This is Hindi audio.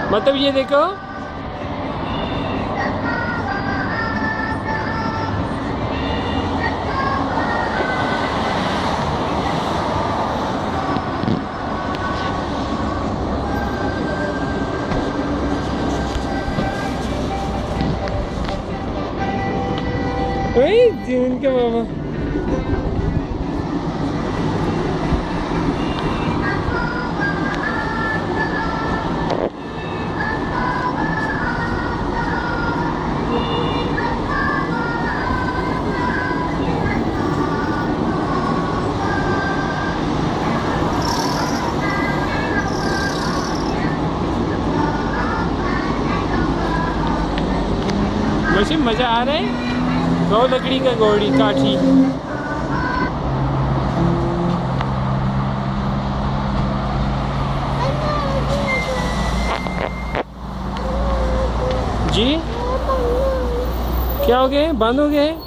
मतलब ये देखो, वही जीवन के मामा। वैसे मजा आ रहा है। दो लकड़ी का घोड़ी काठी। जी क्या हो गए? बंद हो गए?